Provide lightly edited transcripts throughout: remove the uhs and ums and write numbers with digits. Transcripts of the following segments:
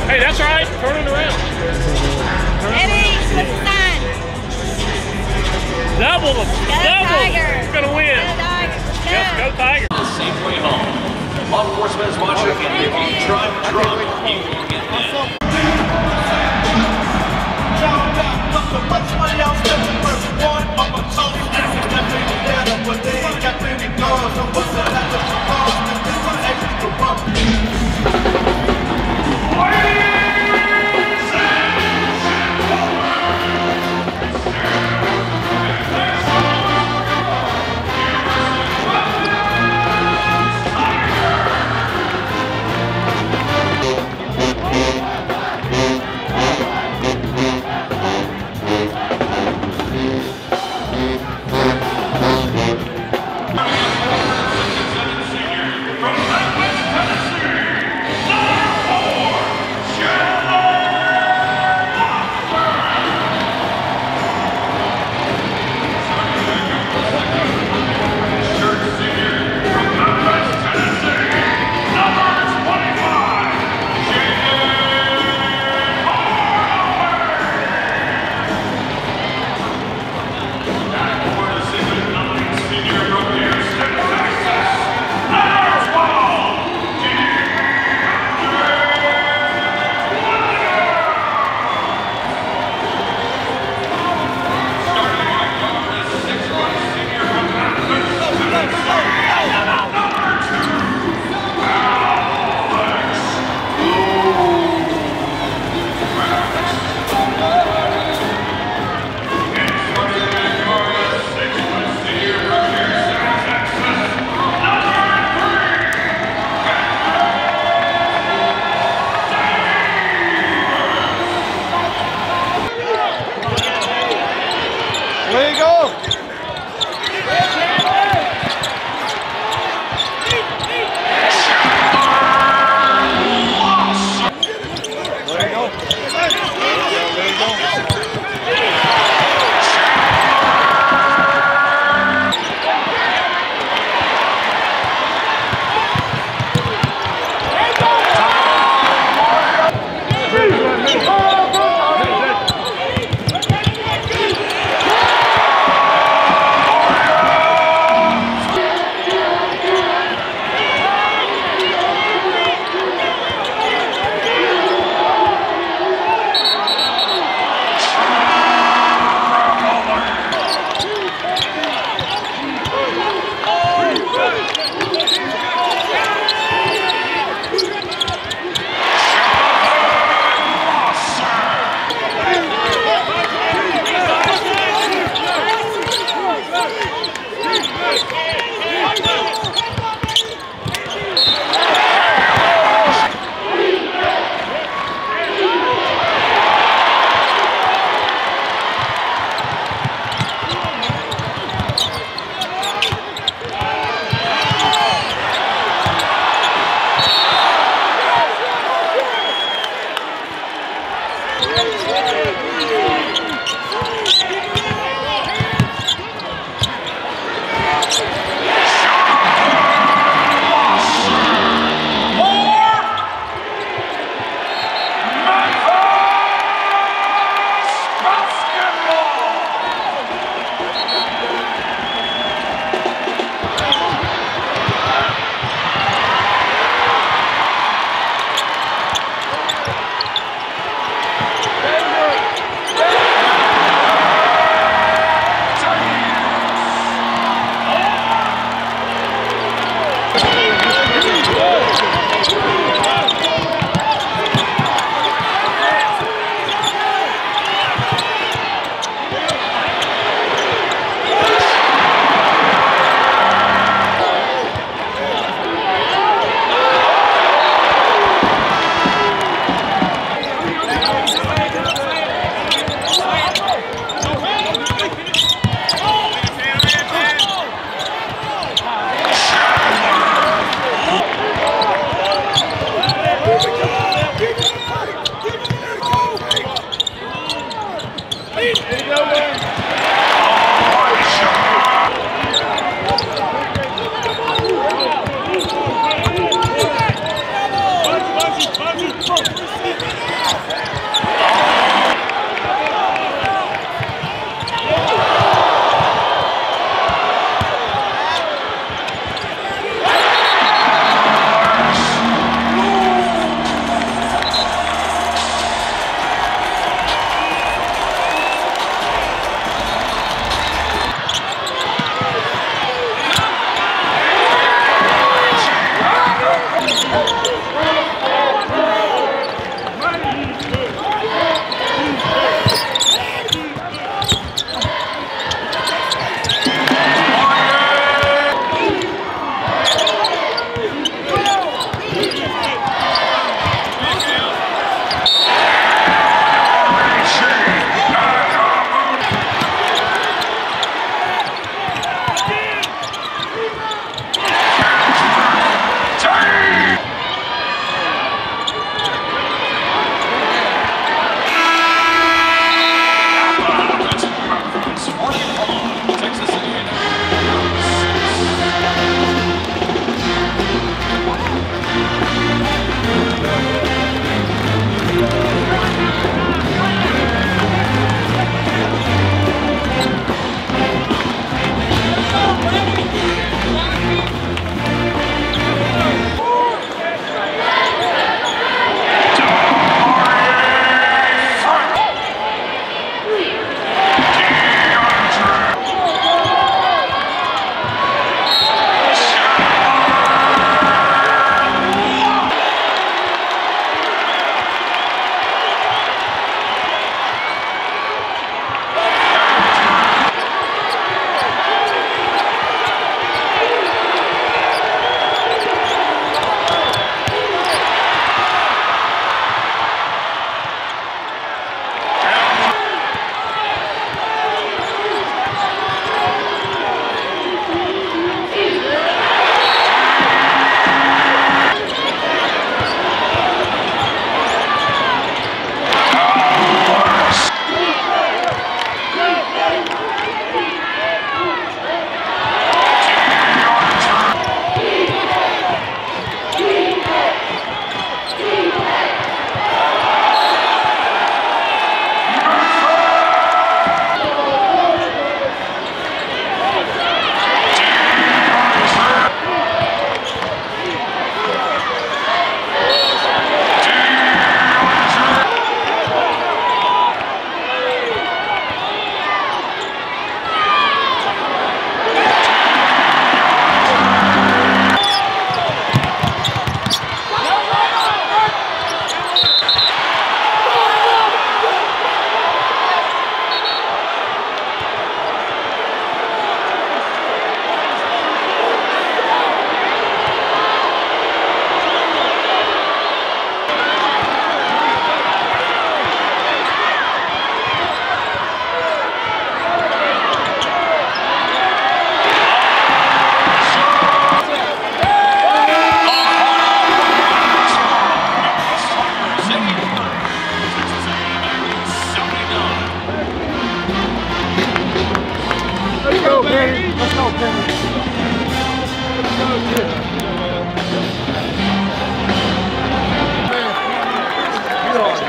Hey, that's right. Turn it around. Eddie, what's the sign? Double them. Go Tiger. It's going to win. Go Tiger. Yes, go Tiger. The same way home. Law enforcement is watching, and if you drive drunk, you will get hit.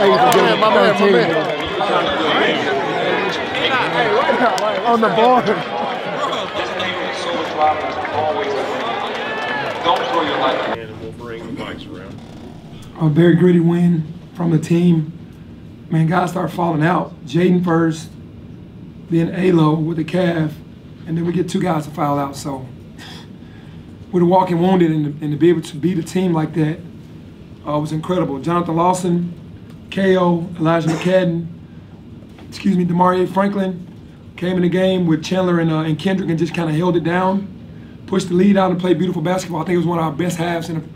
On the board. Don't throw your life. And we'll bring the mics around. A very gritty win from the team. Man, guys start falling out. Jaden first, then Alo with the calf, and then we get 2 guys to foul out. So with a walking wounded and to be able to beat a team like that was incredible. Jonathan Lawson, KO, Elijah McCadden, Damaria Franklin came in the game with Chandler and Kendrick and just kind of held it down, pushed the lead out and played beautiful basketball. I think it was one of our best halves in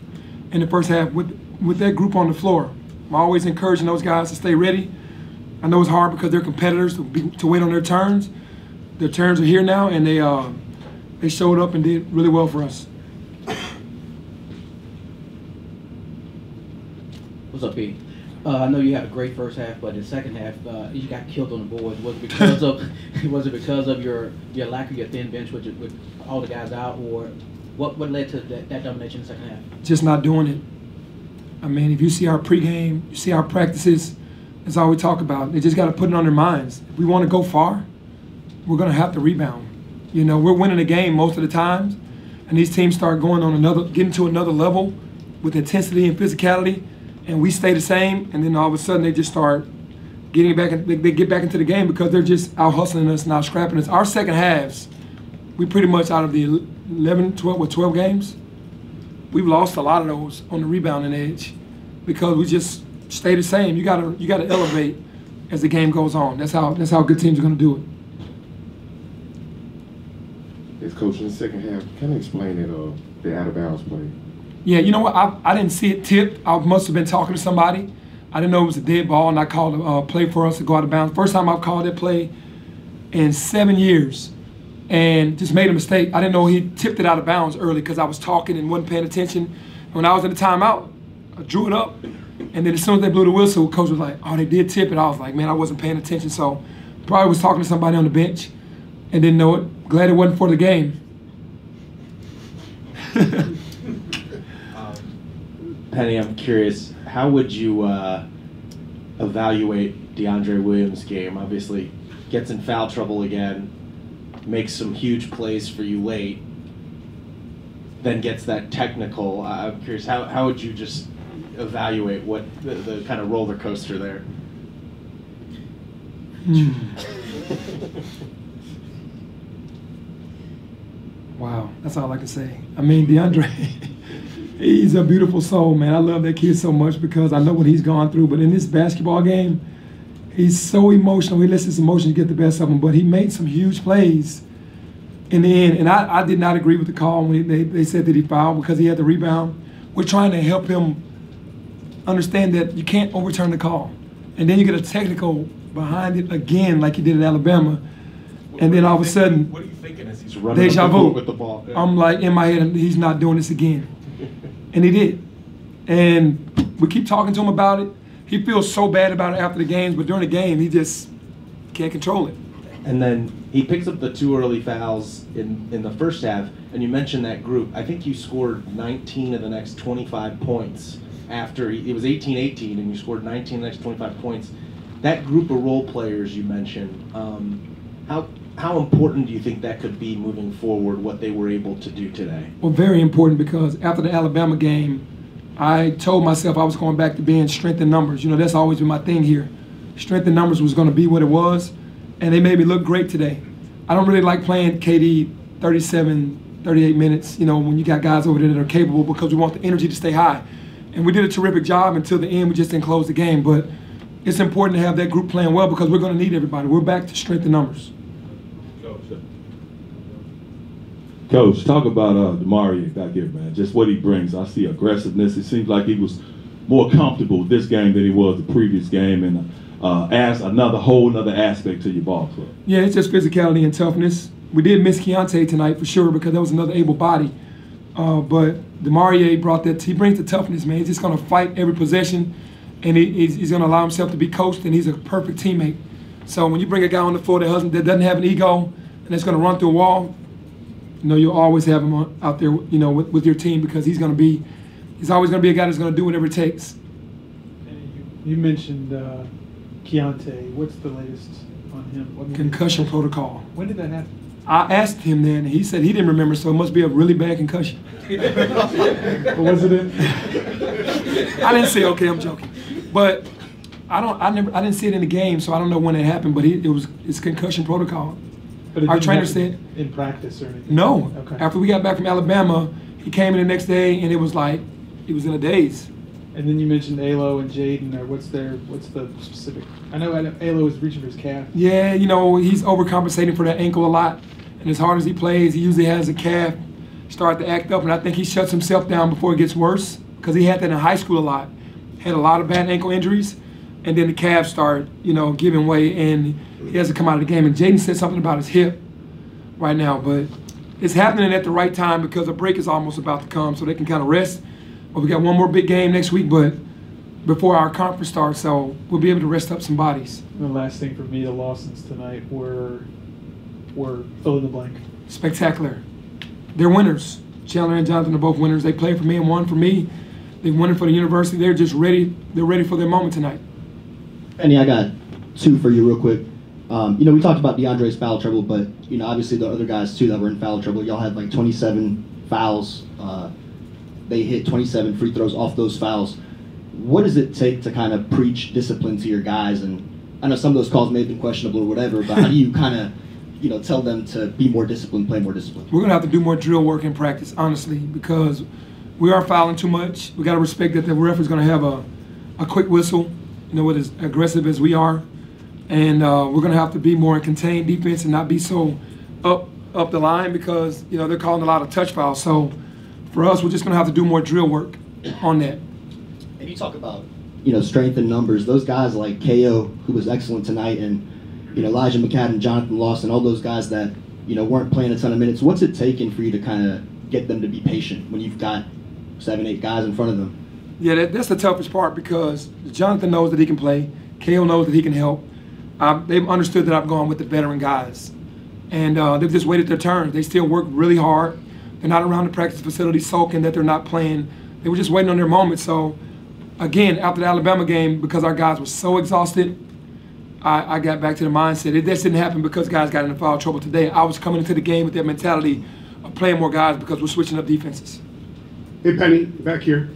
the first half with that group on the floor. I'm always encouraging those guys to stay ready. I know it's hard because they're competitors to wait on their turns. Their turns are here now, and they showed up and did really well for us. What's up, P? I know you had a great first half, but in the second half, you got killed on the boards. Was it because of your lack of your thin bench with all the guys out, or what led to that domination in the second half? Just not doing it. I mean, if you see our pregame, you see our practices, that's all we talk about. They just got to put it on their minds. If we want to go far, we're going to have to rebound. You know, we're winning the game most of the times, and these teams start going on getting to another level with intensity and physicality, and we stay the same, and then all of a sudden they just start getting back. They get back into the game because they're just out hustling us and out scrapping us. Our second halves, we pretty much out of the 12 games, we've lost a lot of those on the rebounding edge because we just stay the same. You gotta elevate as the game goes on. That's how good teams are gonna do it. As coach in the second half, can you explain the out of bounds play? Yeah, you know what? I didn't see it tipped. I must have been talking to somebody. I didn't know it was a dead ball, and I called a play for us to go out of bounds. First time I've called that play in 7 years, and just made a mistake. I didn't know he tipped it out of bounds early because I was talking and wasn't paying attention. When I was in the timeout, I drew it up, and then as soon as they blew the whistle, coach was like, "Oh, they did tip it." I was like, "Man, I wasn't paying attention." So probably was talking to somebody on the bench and didn't know it. Glad it wasn't for the game. Penny, I'm curious, how would you evaluate DeAndre Williams' game? Obviously, gets in foul trouble again, makes some huge plays for you late, then gets that technical. I'm curious, how would you just evaluate what the kind of roller coaster there? Wow, that's all I can say. I mean, DeAndre, he's a beautiful soul, man. I love that kid so much because I know what he's gone through. But in this basketball game, he's so emotional. He lets his emotions get the best of him. But he made some huge plays in the end. And I did not agree with the call when they said that he fouled because he had the rebound. We're trying to help him understand that you can't overturn the call. And then you get a technical behind it again like you did at Alabama. And then all of a sudden, what are you thinking as he's running deja vu with the ball? Yeah. I'm like in my head, he's not doing this again. And he did. And we keep talking to him about it. He feels so bad about it after the games, but during the game, he just can't control it. And then he picks up the 2 early fouls in the first half, and you mentioned that group. I think you scored 19 of the next 25 points after it was 18-18, and you scored 19 of the next 25 points. That group of role players you mentioned, how important do you think that could be moving forward, what they were able to do today? Well, very important because after the Alabama game, I told myself I was going back to being strength in numbers. You know, that's always been my thing here. Strength in numbers was going to be what it was, and they made me look great today. I don't really like playing KD 37, 38 minutes, you know, when you got guys over there that are capable because we want the energy to stay high. And we did a terrific job until the end. We just didn't close the game. But it's important to have that group playing well because we're going to need everybody. We're back to strength in numbers. Coach, talk about Damaria back here, man. Just what he brings. I see aggressiveness. It seems like he was more comfortable this game than he was the previous game, and adds another aspect to your ball club. Yeah, it's just physicality and toughness. We did miss Keontae tonight for sure because that was another able body. But Damaria brought that. He brings the toughness, man. He's just going to fight every possession, and he's going to allow himself to be coached, and he's a perfect teammate. So when you bring a guy on the floor that doesn't have an ego and that's going to run through a wall, you know, you'll always have him out there, you know, with your team because he's always going to be a guy that's going to do whatever it takes. You mentioned Keontae. What's the latest on him? Concussion protocol. When did that happen? I asked him then, and he said he didn't remember, so it must be a really bad concussion. What was it in? I didn't say, okay, I'm joking. But I didn't see it in the game, so I don't know when it happened, but it's concussion protocol. But it Our didn't trainer happen said in practice or anything? no. Okay. After we got back from Alabama, he came in the next day, and it was like he was in a daze. And then you mentioned Alo and Jaden, or what's the specific? I know Alo was reaching for his calf. Yeah, he's overcompensating for that ankle a lot, and as hard as he plays, he usually has a calf start to act up, and I think he shuts himself down before it gets worse, because he had that in high school a lot. Had a lot of bad ankle injuries, and then the calves start, giving way, and he has to come out of the game. And Jaden said something about his hip right now, but it's happening at the right time because a break is almost about to come, so they can kind of rest. But we got one more big game next week, but before our conference starts, so we'll be able to rest up some bodies. And the last thing for me, the Lawsons tonight were fill in the blank. Spectacular. They're winners. Chandler and Jonathan are both winners. They played for me and won for me. They won it for the university. They're just ready. They're ready for their moment tonight. Penny, I got two for you real quick. We talked about DeAndre's foul trouble, but obviously the other guys too that were in foul trouble. Y'all had like 27 fouls. They hit 27 free throws off those fouls. What does it take to kind of preach discipline to your guys? And I know some of those calls may have been questionable or whatever, but how do you kind of tell them to be more disciplined, play more disciplined? We're going to have to do more drill work in practice, honestly, because we are fouling too much. We got to respect that the ref is going to have a quick whistle, with as aggressive as we are. And we're going to have to be more in contained defense and not be so up the line because, they're calling a lot of touch fouls. So for us, we're just going to have to do more drill work on that. And you talk about, strength in numbers. Those guys like KO, who was excellent tonight, and, Elijah McCadden, Jonathan Lawson, all those guys that, weren't playing a ton of minutes. What's it taking for you to kind of get them to be patient when you've got 7, 8 guys in front of them? Yeah, that's the toughest part because Jonathan knows that he can play. KO knows that he can help. They've understood that I've gone with the veteran guys. And they've just waited their turn. They still work really hard. They're not around the practice facility sulking that they're not playing. They were just waiting on their moment. So, again, after the Alabama game, because our guys were so exhausted, I got back to the mindset. This didn't happen because guys got into foul trouble today. I was coming into the game with that mentality of playing more guys because we're switching up defenses. Hey, Penny, back here.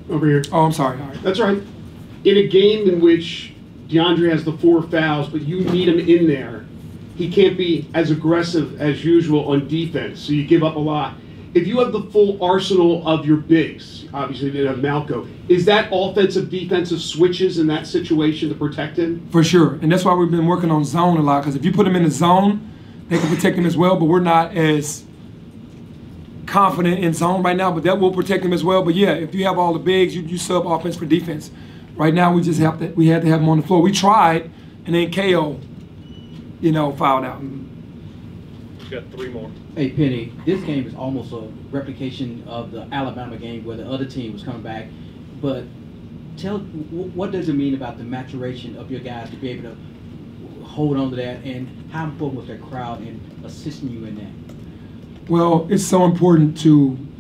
Over here. Oh, I'm sorry. All right. That's right. In a game in which DeAndre has the 4 fouls, but you need him in there, he can't be as aggressive as usual on defense, so you give up a lot. If you have the full arsenal of your bigs, obviously you didn't have Malco, is that offensive, defensive switches in that situation to protect him? For sure, and that's why we've been working on zone a lot, because if you put him in the zone, they can protect him as well, but we're not as confident in zone right now, but that will protect him as well. But yeah, if you have all the bigs, you sub offense for defense. Right now, we had to have him on the floor. We tried, and then KO, fouled out. Got 3 more. Hey, Penny, this game is almost a replication of the Alabama game where the other team was coming back. But what does it mean about the maturation of your guys to be able to hold on to that, and how important was that crowd in assisting you in that? Well, it's so important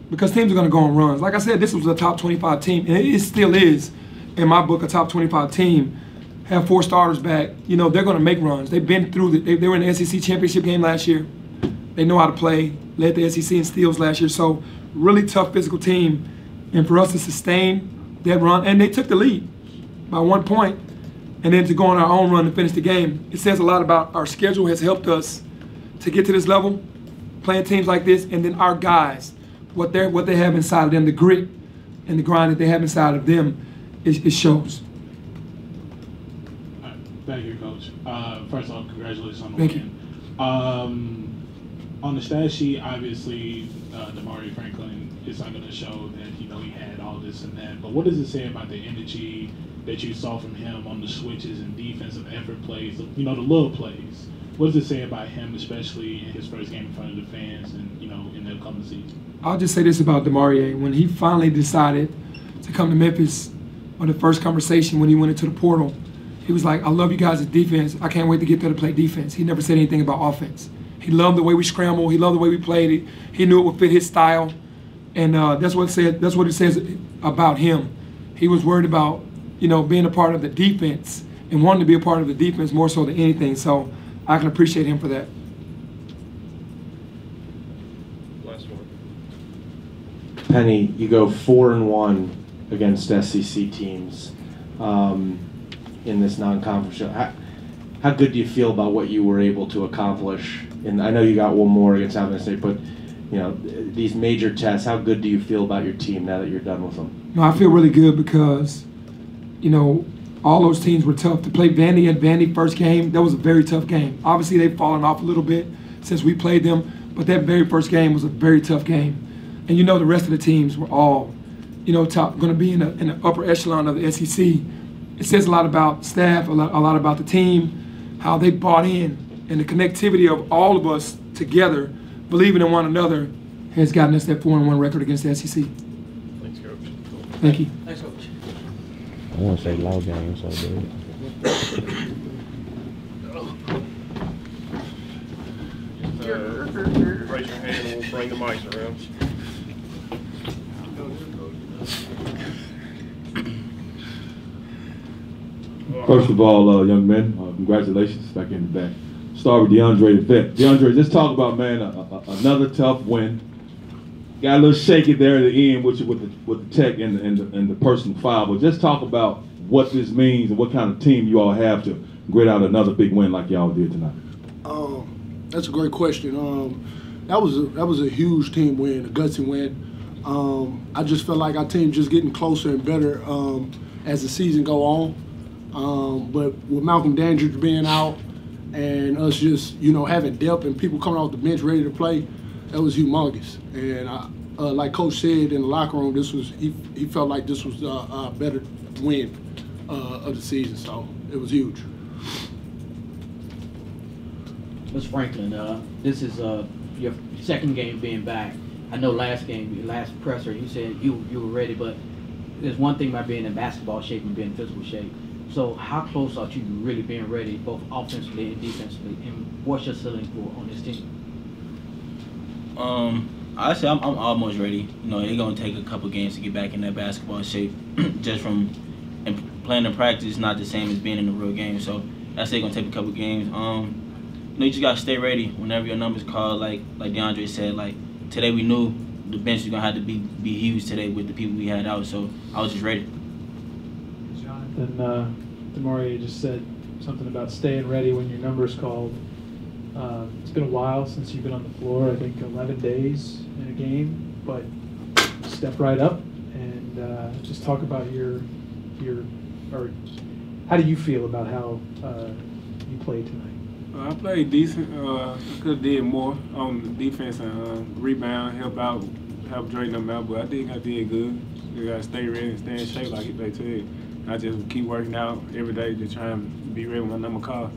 because teams are going to go on runs. Like I said, this was a top 25 team, and it still is, in my book, a top 25 team. Have 4 starters back. They're going to make runs. They've been through they were in the SEC championship game last year. They know how to play. Led the SEC in steals last year. So really tough physical team. And for us to sustain that run, and they took the lead by 1 point, and then to go on our own run and finish the game. It says a lot about our schedule has helped us to get to this level, playing teams like this, and then our guys, what they have inside of them, the grit and the grind that they have inside of them, it shows. Thank you, Coach. First of all, congratulations on the Thank win. On the stat sheet, obviously, Damaria Franklin is not going to show that he had all this and that. But what does it say about the energy that you saw from him on the switches and defensive effort plays, the little plays? What does it say about him, especially in his first game in front of the fans and in the upcoming season? I'll just say this about Damaria. When he finally decided to come to Memphis, on the first conversation when he went into the portal, he was like, I love you guys' defense. I can't wait to get there to play defense. He never said anything about offense. He loved the way we scrambled. He loved the way we played. He knew it would fit his style. And that's what it says about him. He was worried about being a part of the defense and wanting to be a part of the defense more so than anything. So I can appreciate him for that. Last one. Penny, you go 4-1 against SEC teams in this non-conference show. How good do you feel about what you were able to accomplish? And I know you got one more against Alabama State, but these major tests, how good do you feel about your team now that you're done with them? No, I feel really good because, all those teams were tough. To play Vandy and Vandy first game, that was a very tough game. Obviously, they've fallen off a little bit since we played them, but that very first game was a very tough game. And the rest of the teams were all, going to be in the upper echelon of the SEC. It says a lot about staff, a lot about the team, how they bought in, and the connectivity of all of us together, believing in one another, has gotten us that 4-1 record against the SEC. Thanks, Coach. Thank you. Thanks, Coach. I want to say low game, so dude. Raise your hand and we'll bring the mics around. First of all, young men, congratulations back in the back. Start with DeAndre the vet. DeAndre, just talk about, man, another tough win. Got a little shaky there at the end with the tech and the personal foul, but just talk about what this means and what kind of team you all have to grit out another big win like y'all did tonight. That's a great question. That was a huge team win, a gutsy win. I just felt like our team just getting closer and better as the season go on. But with Malcolm Dandridge being out and us just having depth and people coming off the bench ready to play, that was humongous. And like Coach said in the locker room, he felt like this was a better win of the season, so it was huge. Ms. Franklin, this is your second game being back. I know last presser, you said you were ready, but there's one thing about being in basketball shape and being in physical shape. So how close are you to really being ready, both offensively and defensively, and what's your ceiling for on this team? I say I'm almost ready. It's gonna take a couple games to get back in that basketball shape. Just from playing in practice is not the same as being in the real game. So I say it's gonna take a couple games. You just gotta stay ready whenever your number's called. Like DeAndre said, like today we knew the bench was gonna have to be huge today with the people we had out. So I was just ready. Jonathan, Damaria just said something about staying ready when your number's called. It's been a while since you've been on the floor. I think 11 days in a game, but step right up and just talk about or how do you feel about how you played tonight? I played decent. I could have did more on the defense and rebound, help drain them out, but I think I did good. You gotta stay ready and stay in shape like they said. I just keep working out every day to try and be ready when my number called.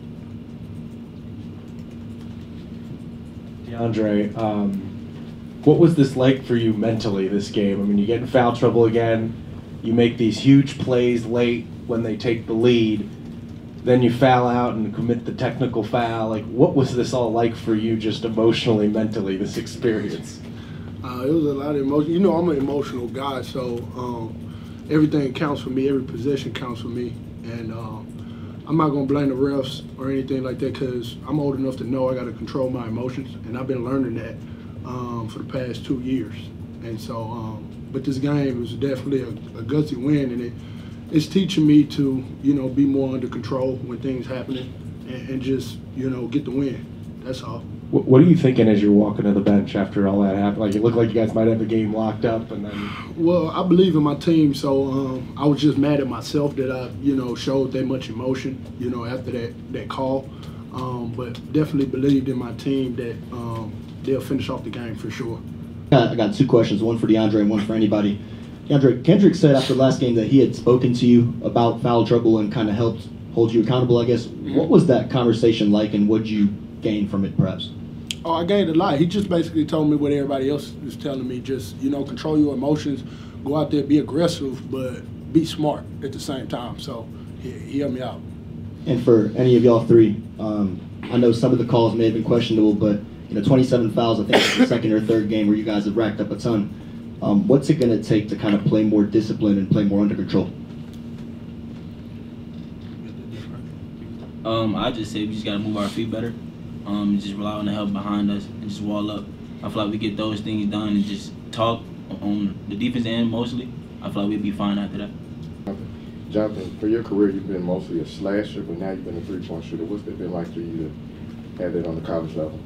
DeAndre, what was this like for you mentally, this game? I mean, you get in foul trouble again, you make these huge plays late when they take the lead, then you foul out and commit the technical foul. Like, what was this all like for you just emotionally, mentally, this experience? It was a lot of emotion. I'm an emotional guy, so everything counts for me. Every possession counts for me. And I'm not going to blame the refs or anything like that because I'm old enough to know I got to control my emotions. And I've been learning that for the past 2 years. And so, but this game was definitely a gutsy win. And it's teaching me to, be more under control when things happening and just, get the win. That's all. What are you thinking as you're walking to the bench after all that happened? Like, it looked like you guys might have the game locked up, and then. Well, I believe in my team, so I was just mad at myself that I, showed that much emotion, after that call. But definitely believed in my team that they'll finish off the game for sure. I got two questions, one for DeAndre and one for anybody. DeAndre, Kendrick said after last game that he had spoken to you about foul trouble and kind of helped hold you accountable, I guess. Mm-hmm. What was that conversation like, and what did you gain from it, perhaps? Oh, I gained a lot. He just basically told me what everybody else is telling me. Just, control your emotions, go out there, be aggressive, but be smart at the same time. So he helped me out. And for any of y'all three, I know some of the calls may have been questionable, but 27 fouls, I think it's the second or third game where you guys have racked up a ton. What's it going to take to kind of play more disciplined and play more under control? I just say we just gotta move our feet better. Just rely on the help behind us and just wall up. I feel like we get those things done and just talk on the defense end mostly. I feel like we'll be fine after that. Jonathan, for your career, you've been mostly a slasher, but now you've been a three-point shooter. What's it been like for you to have that on the college level?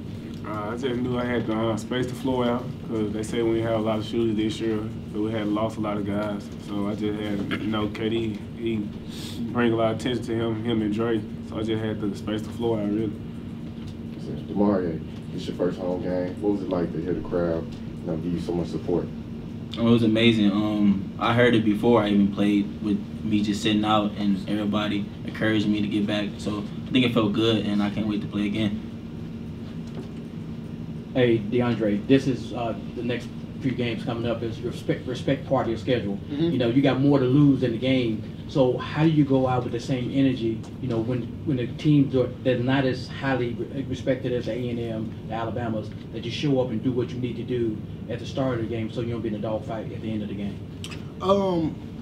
I just knew I had to space the floor out because they say we had a lot of shooters this year, but we had lost a lot of guys. So I just had, KD, he bring a lot of attention to him and Dre. So I just had to space the floor out, really. Damaria, it's your first home game. What was it like to hear the crowd, give you so much support? It was amazing. I heard it before I even played, with me just sitting out and everybody encouraged me to get back. So I think it felt good, and I can't wait to play again. Hey, DeAndre, this is the next few games coming up. Is your respect part of your schedule. Mm-hmm. You got more to lose in the game. So how do you go out with the same energy? When the teams they're not as highly respected as the A&M, the Alabamas, that you show up and do what you need to do at the start of the game, so you don't be in a dogfight at the end of the game.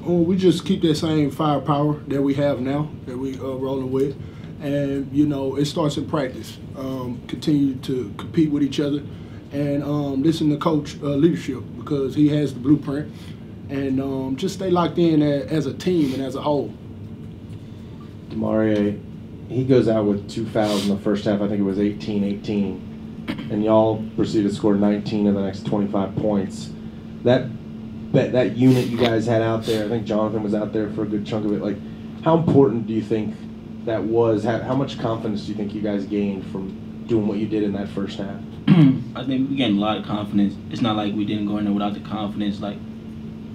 We just keep that same firepower that we have now, that we rolling with, and it starts in practice. Continue to compete with each other, and listen to coach leadership, because he has the blueprint. And just stay locked in as a team and as a whole. Damaria, he goes out with 2 fouls in the first half. I think it was 18-18. And y'all proceeded to score 19 of the next 25 points. That unit you guys had out there, I think Jonathan was out there for a good chunk of it. Like, how important do you think that was? How much confidence do you think you guys gained from doing what you did in that first half? I think we gained a lot of confidence. It's not like we didn't go in there without the confidence. Like,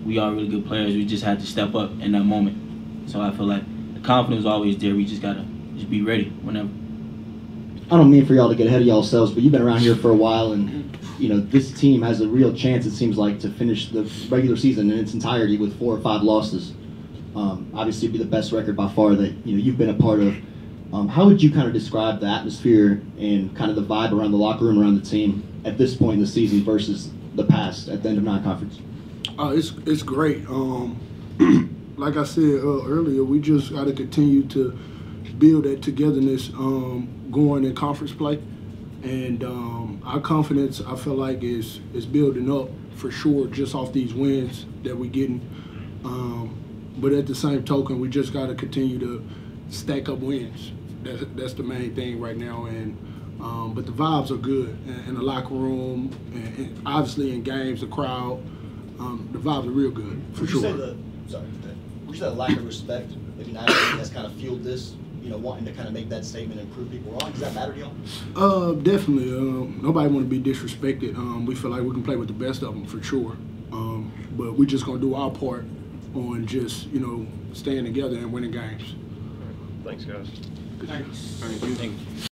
we are really good players. We just had to step up in that moment. So I feel like the confidence is always there. We just gotta be ready whenever. I don't mean for y'all to get ahead of y'allselves, but you've been around here for a while, and this team has a real chance, it seems like, to finish the regular season in its entirety with 4 or 5 losses. Obviously, it'd be the best record by far that you've been a part of. How would you kind of describe the atmosphere and kind of the vibe around the locker room, around the team at this point in the season versus the past at the end of non-conference? It's great. Like I said earlier, we just got to continue to build that togetherness going in conference play, and our confidence, I feel like, is building up for sure just off these wins that we're getting. But at the same token, we just got to continue to stack up wins. That's the main thing right now, and but the vibes are good in the locker room, and obviously in games, the crowd. The vibes are real good, for sure. Would you say the lack of respect, maybe not everything has kind of fueled this, wanting to kind of make that statement and prove people wrong? Does that matter to y'all? Definitely. Nobody want to be disrespected. We feel like we can play with the best of them, for sure. But we're just going to do our part on just, staying together and winning games. Thanks, guys. Thanks. Thank you.